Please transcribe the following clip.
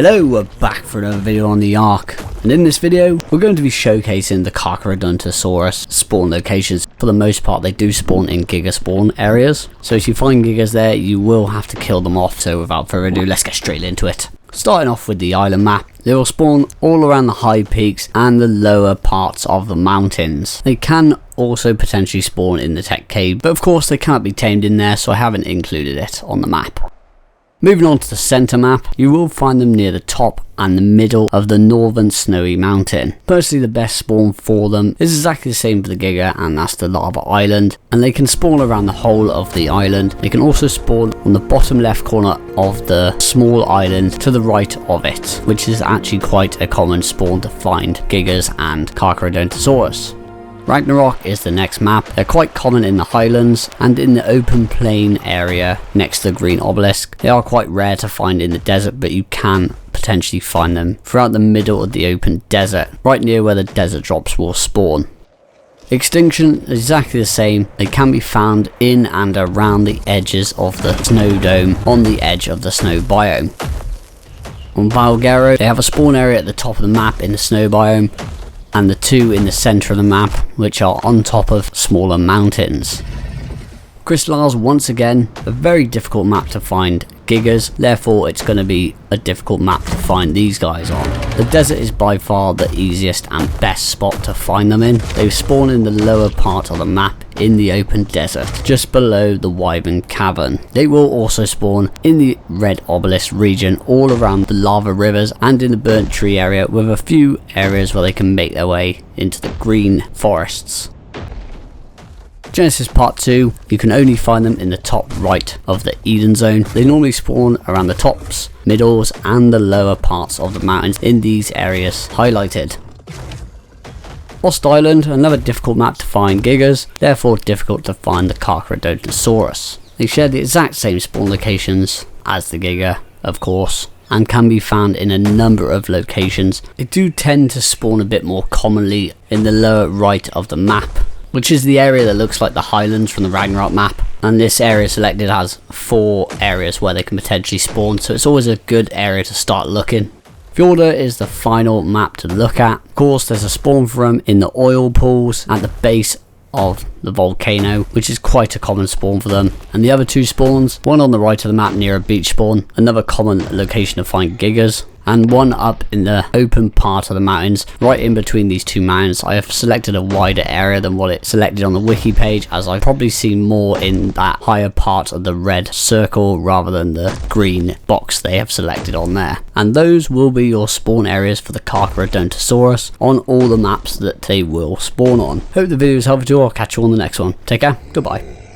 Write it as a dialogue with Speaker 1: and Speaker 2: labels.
Speaker 1: Hello, we're back for another video on the ARK, and in this video we're going to be showcasing the Carcharodontosaurus spawn locations. For the most part they do spawn in Giga spawn areas, so if you find Gigas there you will have to kill them off. So without further ado, let's get straight into it. Starting off with the island map, they will spawn all around the high peaks and the lower parts of the mountains. They can also potentially spawn in the tech cave, but of course they can't be tamed in there, so I haven't included it on the map. Moving on to the centre map, you will find them near the top and the middle of the northern snowy mountain. Personally, the best spawn for them is exactly the same for the Giga, and that's the lava island, and they can spawn around the whole of the island. They can also spawn on the bottom left corner of the small island to the right of it, which is actually quite a common spawn to find Gigas and Carcharodontosaurus. Ragnarok is the next map. They're quite common in the highlands and in the open plain area next to the green obelisk. They are quite rare to find in the desert, but you can potentially find them throughout the middle of the open desert, right near where the desert drops will spawn. Extinction is exactly the same. They can be found in and around the edges of the snow dome on the edge of the snow biome. On Valguero, they have a spawn area at the top of the map in the snow biome, and the two in the centre of the map, which are on top of smaller mountains. Crystallars, once again, a very difficult map to find Gigas, therefore it's going to be a difficult map to find these guys on. The desert is by far the easiest and best spot to find them in. They spawn in the lower part of the map in the open desert, just below the Wyvern Cavern. They will also spawn in the red obelisk region, all around the lava rivers and in the burnt tree area, with a few areas where they can make their way into the green forests. Genesis Part 2, you can only find them in the top right of the Eden Zone. They normally spawn around the tops, middles and the lower parts of the mountains in these areas highlighted. Lost Island, another difficult map to find Gigas, therefore difficult to find the Carcharodontosaurus. They share the exact same spawn locations as the Giga, of course, and can be found in a number of locations. They do tend to spawn a bit more commonly in the lower right of the map, which is the area that looks like the highlands from the Ragnarok map, and this area selected has 4 areas where they can potentially spawn, so it's always a good area to start looking. Fjordur is the final map to look at. Of course, there's a spawn for them in the oil pools at the base of the volcano, which is quite a common spawn for them, and the other 2 spawns, one on the right of the map near a beach spawn, another common location to find Gigas, and one up in the open part of the mountains, right in between these 2 mountains. I have selected a wider area than what it selected on the wiki page, as I've probably seen more in that higher part of the red circle rather than the green box they have selected on there. And those will be your spawn areas for the Carcharodontosaurus on all the maps that they will spawn on. Hope the video was helpful to you. I'll catch you on the next one. Take care, goodbye.